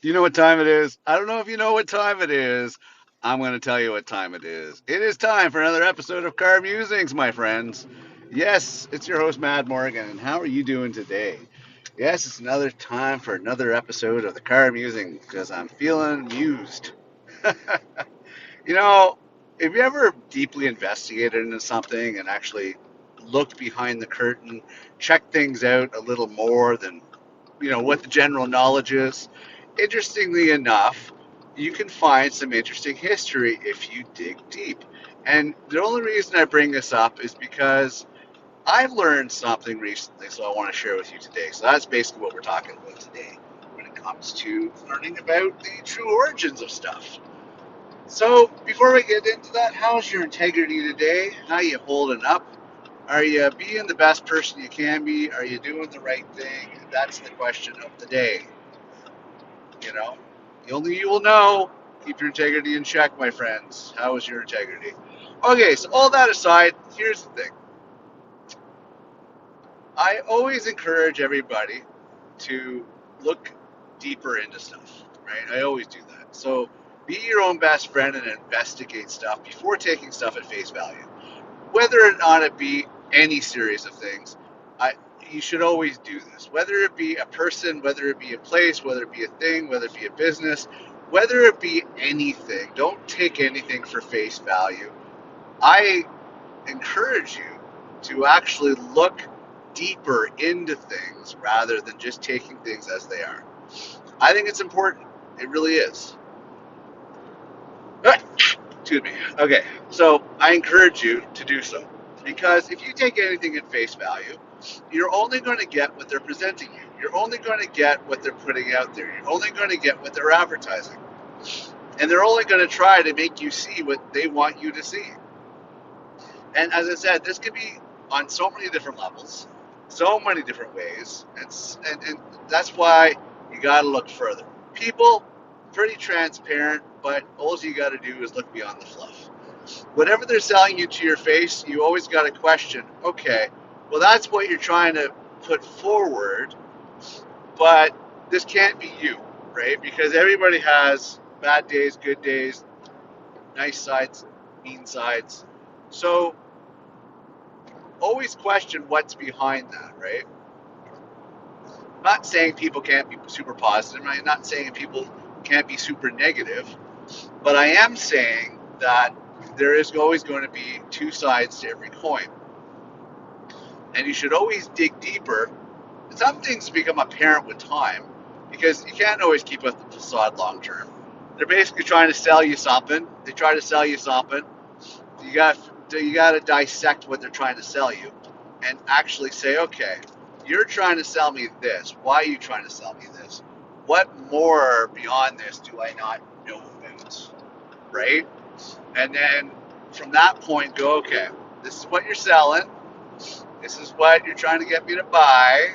Do you know what time it is? I don't know if you know what time it is. I'm going to tell you what time it is. It is time for another episode of Car Musings, my friends. Yes, it's your host, Mad Morgan, and how are you doing today? Yes, it's another time for another episode of the Car Musing because I'm feeling mused. You know, have you ever deeply investigated into something and actually looked behind the curtain, checked things out a little more than what the general knowledge is? Interestingly enough, you can find some interesting history if you dig deep. And the only reason I bring this up is because I've learned something recently, so I want to share with you today. So that's basically what we're talking about today when it comes to learning about the true origins of stuff. So before we get into that, how's your integrity today? How you holding up? Are you being the best person you can be? Are you doing the right thing? That's the question of the day. You know, only you will know. Keep your integrity in check, my friends. How is your integrity? Okay, so all that aside, here's the thing. I always encourage everybody to look deeper into stuff, right? I always do that. So be your own best friend and investigate stuff before taking stuff at face value. Whether or not it be any series of things, I you should always do this. Whether it be a person, whether it be a place, whether it be a thing, whether it be a business, whether it be anything, don't take anything for face value. I encourage you to actually look deeper into things rather than just taking things as they are. I think it's important. It really is. Excuse me. Okay, so I encourage you to do so because if you take anything at face value, you're only going to get what they're presenting you. You're only going to get what they're putting out there. You're only going to get what they're advertising. And they're only going to try to make you see what they want you to see. And as I said, this could be on so many different levels, so many different ways. And that's why you got to look further. People, pretty transparent, but all you got to do is look beyond the fluff. Whatever they're selling you to your face, you always got to question, okay, well, that's what you're trying to put forward, but this can't be you, right? Because everybody has bad days, good days, nice sides, mean sides. So always question what's behind that, right? I'm not saying people can't be super positive. I'm not saying people can't be super negative, but I am saying that there is always going to be two sides to every coin. And you should always dig deeper. Some things become apparent with time because you can't always keep up the facade long term. They're basically trying to sell you something. They try to sell you something. You got to dissect what they're trying to sell you and actually say, okay, you're trying to sell me this. Why are you trying to sell me this? What more beyond this do I not know about? Right? And then from that point, go, okay, this is what you're selling. This is what you're trying to get me to buy.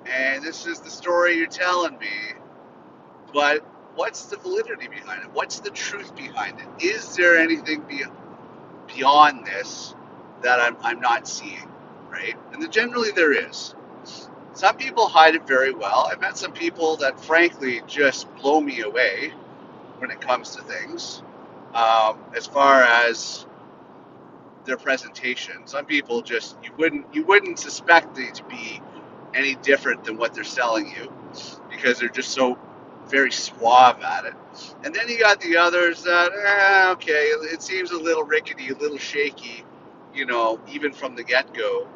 And this is the story you're telling me. But what's the validity behind it? What's the truth behind it? Is there anything beyond this that I'm not seeing, right? And then generally there is. Some people hide it very well. I've met some people that frankly just blow me away when it comes to things. As far as their presentation, some people just you wouldn't suspect it to be any different than what they're selling you because they're just so very suave at it. And then you got the others that, okay, it seems a little rickety, a little shaky, even from the get-go.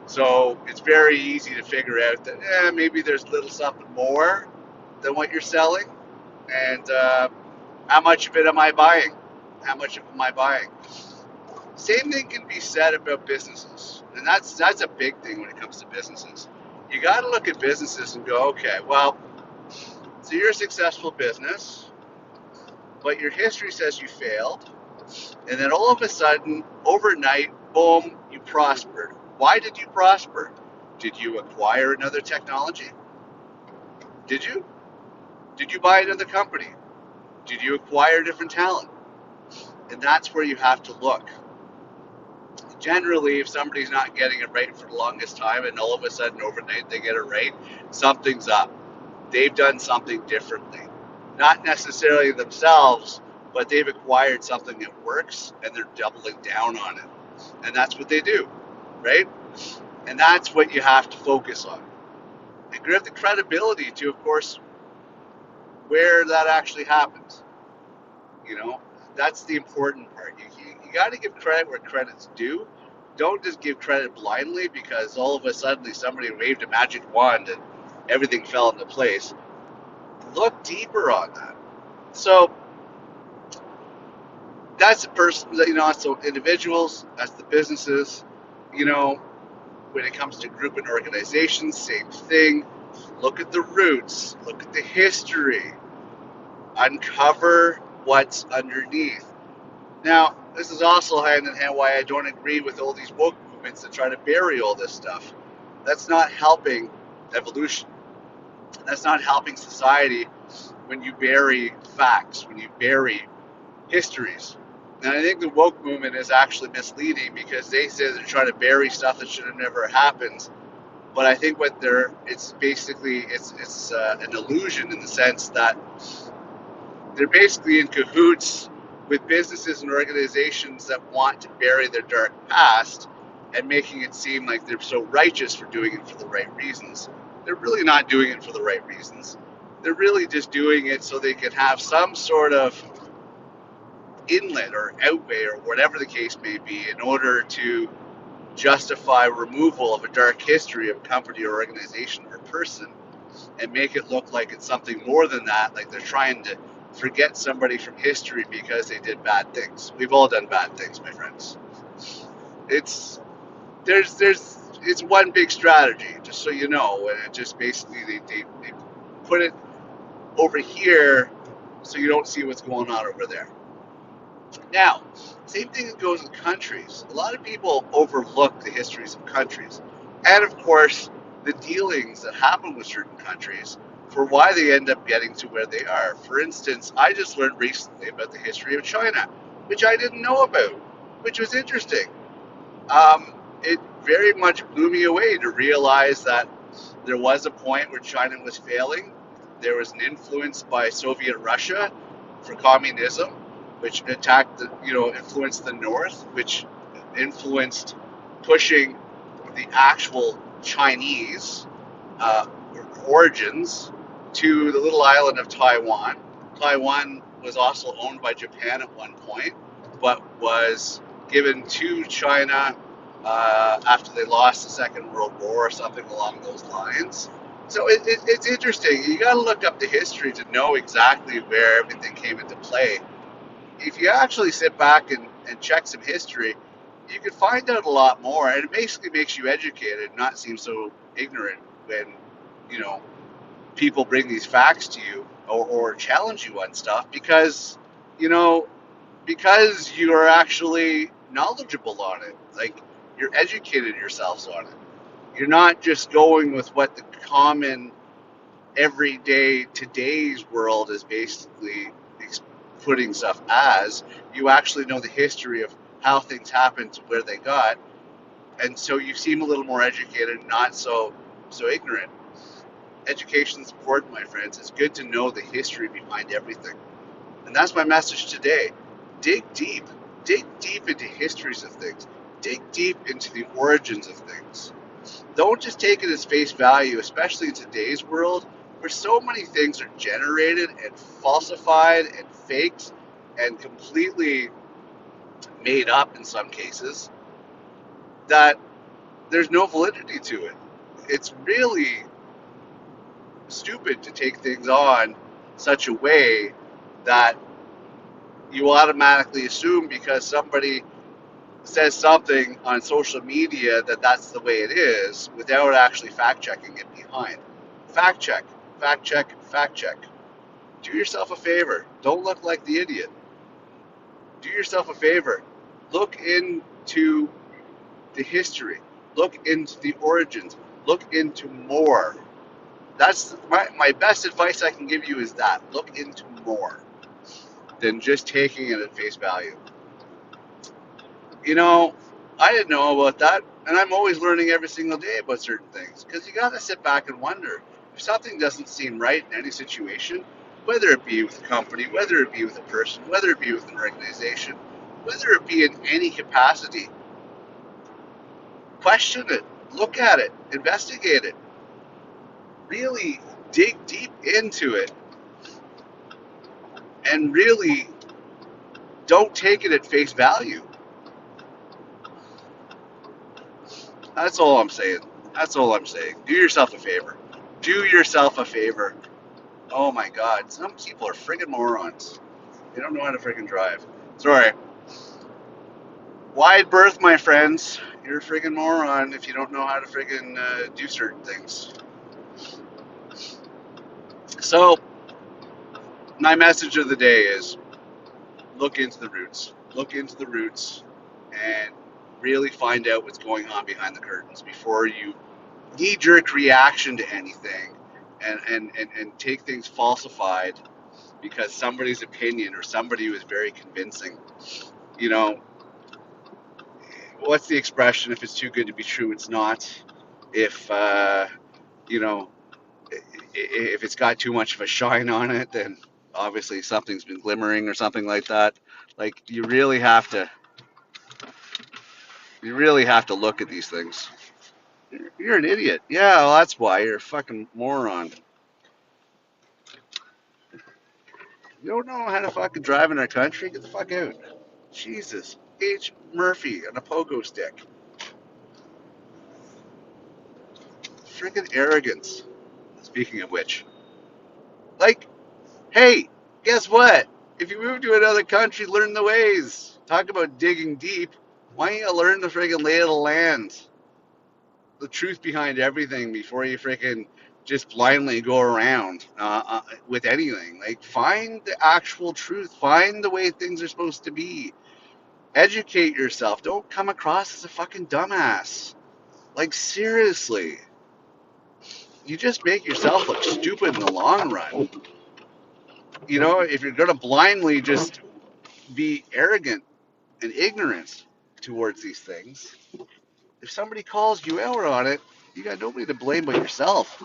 So it's very easy to figure out that maybe there's a little something more than what you're selling. And how much of it am I buying? How much of it am I buying? Same thing can be said about businesses. And that's a big thing when it comes to businesses. You got to look at businesses and go, okay, well, so you're a successful business, but your history says you failed, and then all of a sudden, overnight, boom, you prospered. Why did you prosper? Did you acquire another technology? Did you? Did you buy another company? Did you acquire different talent? And that's where you have to look. Generally, if somebody's not getting it right for the longest time and all of a sudden overnight they get it right, something's up. they've done something differently. Not necessarily themselves, but they've acquired something that works and they're doubling down on it. And that's what they do, right? And that's what you have to focus on. And give the credibility to, of course, where that actually happens. You know, that's the important part. You got to give credit where credit's due. Don't just give credit blindly because all of a sudden somebody waved a magic wand and everything fell into place. Look deeper on that. So that's the person, so individuals, that's the businesses, you know, when it comes to group and organizations, same thing. Look at the roots, look at the history, uncover what's underneath. Now, this is also hand in hand why I don't agree with all these woke movements that try to bury all this stuff. That's not helping evolution. That's not helping society when you bury facts, when you bury histories. And I think the woke movement is actually misleading because they say they're trying to bury stuff that should have never happened. But I think what it's basically an illusion in the sense that they're basically in cahoots with businesses and organizations that want to bury their dark past and making it seem like they're so righteous for doing it for the right reasons. They're really not doing it for the right reasons. They're really just doing it so they can have some sort of inlet or outway or whatever the case may be in order to justify removal of a dark history of a company or organization or person and make it look like it's something more than that, like they're trying to forget somebody from history because they did bad things. We've all done bad things, my friends. It's it's one big strategy, just so you know, and it just basically they put it over here so you don't see what's going on over there. Now, same thing goes with countries. A lot of people overlook the histories of countries. And of course, the dealings that happen with certain countries for why they end up getting to where they are. For instance, I just learned recently about the history of China, which I didn't know about, which was interesting. It very much blew me away to realize that there was a point where China was failing. There was an influence by Soviet Russia for communism, which influenced the North, which influenced pushing the actual Chinese origins to the little island of Taiwan. Taiwan was also owned by Japan at one point, but was given to China after they lost the Second World War or something along those lines. So it's interesting. You got to look up the history to know exactly where everything came into play. If you actually sit back and check some history, you can find out a lot more, and it basically makes you educated, not seem so ignorant when people bring these facts to you or challenge you on stuff because because you are actually knowledgeable on it. Like, you're educated yourselves on it. You're not just going with what the common everyday today's world is basically putting stuff as. You actually know the history of how things happened to where they got, and so you seem a little more educated, not so ignorant. Education is important, my friends. It's good to know the history behind everything, and that's my message today. Dig deep into histories of things. Dig deep into the origins of things. Don't just take it as face value, especially in today's world where so many things are generated and falsified and faked and completely made up in some cases, that there's no validity to it. It's really stupid to take things on such a way that you automatically assume because somebody says something on social media that that's the way it is without actually fact checking it behind. Fact check, fact check, fact check. Do yourself a favor. Don't look like the idiot. Do yourself a favor. Look into the history. Look into the origins. Look into more. That's my best advice I can give you is that. Look into more than just taking it at face value. I didn't know about that, and I'm always learning every single day about certain things because you got to sit back and wonder. If something doesn't seem right in any situation, whether it be with a company, whether it be with a person, whether it be with an organization, whether it be in any capacity, question it, look at it, investigate it, really dig deep into it, and really don't take it at face value. That's all I'm saying. That's all I'm saying. Do yourself a favor. Do yourself a favor. Oh my God, some people are friggin' morons. They don't know how to friggin' drive. Sorry. Wide berth, my friends. You're a friggin' moron if you don't know how to friggin' do certain things. So, my message of the day is look into the roots. Look into the roots and really find out what's going on behind the curtains before you knee-jerk reaction to anything and take things falsified because somebody's opinion or somebody was very convincing. You know, what's the expression? If it's too good to be true, it's not. If, you know, if it's got too much of a shine on it, then obviously something's been glimmering or something like that. Like you really have to look at these things. You're an idiot. Yeah, well, that's why you're a fucking moron. You don't know how to fucking drive in our country? Get the fuck out. Jesus. H. Murphy on a pogo stick. Freaking arrogance. Speaking of which, like, hey, guess what? If you move to another country, learn the ways. Talk about digging deep. Why don't you learn the freaking lay of the land? The truth behind everything before you freaking just blindly go around with anything. Like, find the actual truth. Find the way things are supposed to be. Educate yourself. Don't come across as a fucking dumbass. Like, seriously. You just make yourself look stupid in the long run. You know, if you're going to blindly just be arrogant and ignorant towards these things, if somebody calls you out on it, you got nobody to blame but yourself.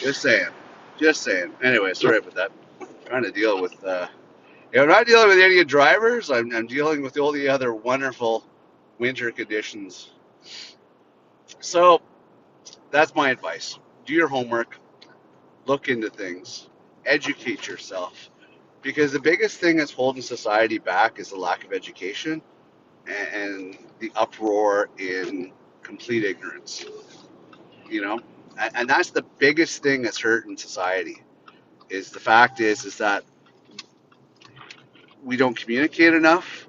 Just saying. Just saying. Anyway, sorry about that. I'm trying to deal with. I'm not dealing with any drivers. I'm dealing with all the other wonderful winter conditions. So that's my advice. Do your homework. Look into things. Educate yourself. Because the biggest thing that's holding society back is the lack of education and the uproar in complete ignorance. You know, and that's the biggest thing that's hurting society. Is the fact is that we don't communicate enough,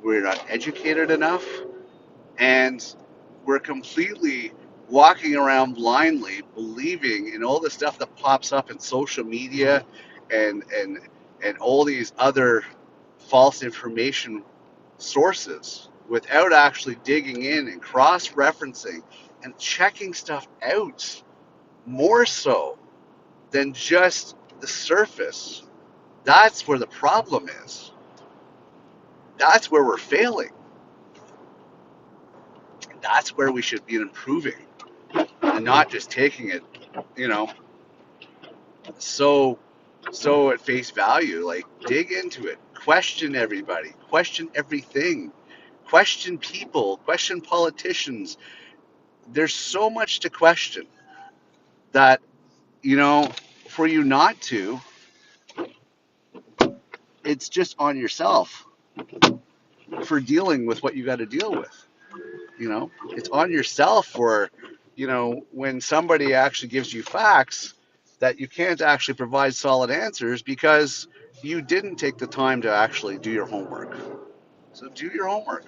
we're not educated enough, and we're completely walking around blindly believing in all the stuff that pops up in social media and all these other false information sources without actually digging in and cross-referencing and checking stuff out more so than just the surface. That's where the problem is. That's where we're failing. That's where we should be improving and not just taking it, you know, so at face value. Like, dig into it, question everybody, question everything, question people, question politicians. There's so much to question that, you know, for you not to, it's just on yourself for dealing with what you got to deal with. You know, it's on yourself for, you know, when somebody actually gives you facts that you can't actually provide solid answers because you didn't take the time to actually do your homework. So do your homework.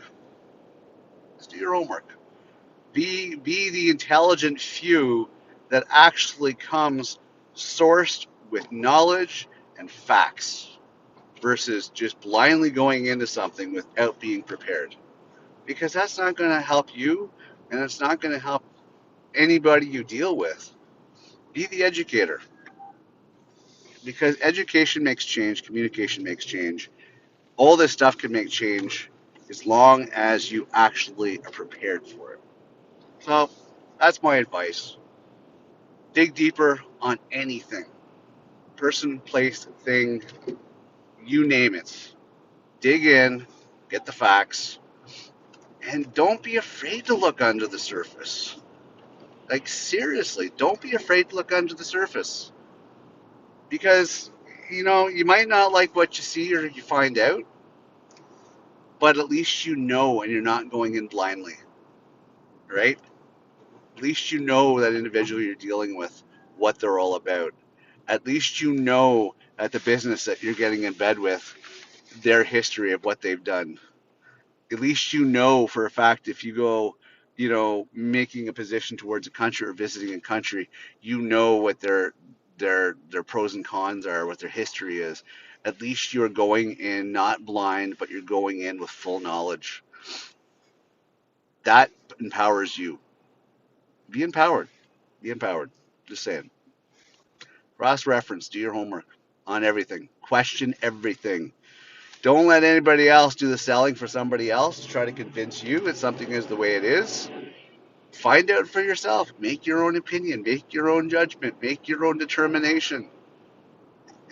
Just do your homework. Be the intelligent few that actually comes sourced with knowledge and facts versus just blindly going into something without being prepared. Because that's not going to help you and it's not going to help anybody you deal with. Be the educator. because education makes change, communication makes change. All this stuff can make change as long as you actually are prepared for it. So that's my advice. Dig deeper on anything, person, place, thing, you name it. Dig in, get the facts, and don't be afraid to look under the surface. Like, seriously, don't be afraid to look under the surface. Because, you might not like what you see or you find out, but at least you know and you're not going in blindly, right? At least you know that individual you're dealing with, what they're all about. At least you know at the business that you're getting in bed with, their history of what they've done. At least you know for a fact if you go, making a position towards a country or visiting a country, you know what their pros and cons are, what their history is. At least you're going in not blind, but you're going in with full knowledge. That empowers you. Be empowered. Be empowered. Just saying. Cross reference. Do your homework on everything. Question everything. Don't let anybody else do the selling for somebody else to try to convince you that something is the way it is. Find out for yourself. Make your own opinion. Make your own judgment. Make your own determination.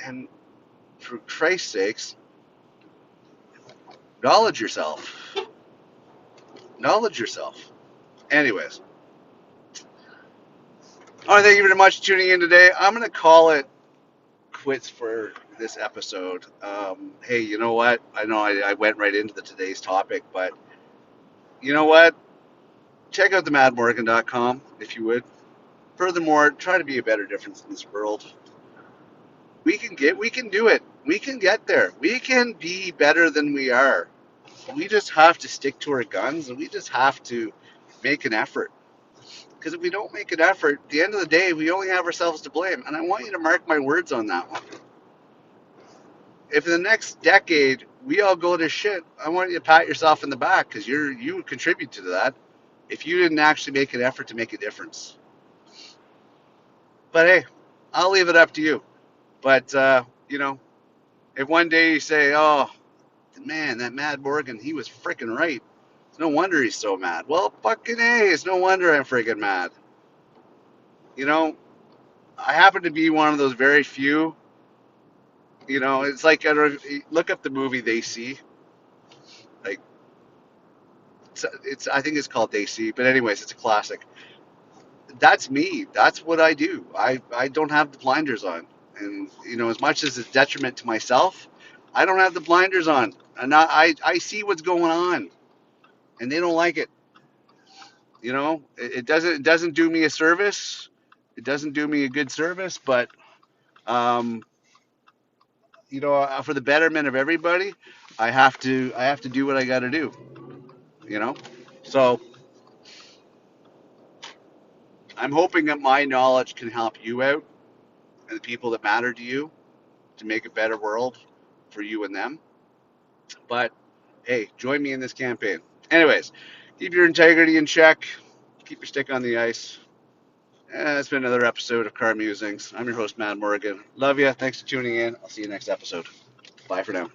And for Christ's sakes, knowledge yourself. Knowledge yourself. Anyways. All right, thank you very much for tuning in today. I'm going to call it quits for this episode. Hey, you know what? I know I went right into today's topic, but you know what? Check out themadmorgan.com if you would. Furthermore, try to be a better difference in this world. We can do it. We can get there. We can be better than we are. We just have to stick to our guns and we just have to make an effort. Because if we don't make an effort, at the end of the day, we only have ourselves to blame. And I want you to mark my words on that one. If in the next decade we all go to shit, I want you to pat yourself in the back because you contribute to that if you didn't actually make an effort to make a difference. But hey, I'll leave it up to you. But if one day you say, "Oh, man, that Mad Morgan, he was freaking right. It's no wonder he's so mad." Well, fucking A, it's no wonder I'm freaking mad. I happen to be one of those very few. It's like, look up the movie They See. Like, I think it's called They See, but anyways, it's a classic. That's me. That's what I do. I don't have the blinders on, and as much as it's detriment to myself, I don't have the blinders on, and I see what's going on, and they don't like it. It doesn't do me a service. It doesn't do me a good service, but um, for the betterment of everybody, I have to do what I got to do. So I'm hoping that my knowledge can help you out and the people that matter to you to make a better world for you and them. But hey, join me in this campaign. Anyways, keep your integrity in check. Keep your stick on the ice. And it's been another episode of Car Musings. I'm your host, Matt Morgan. Love you. Thanks for tuning in. I'll see you next episode. Bye for now.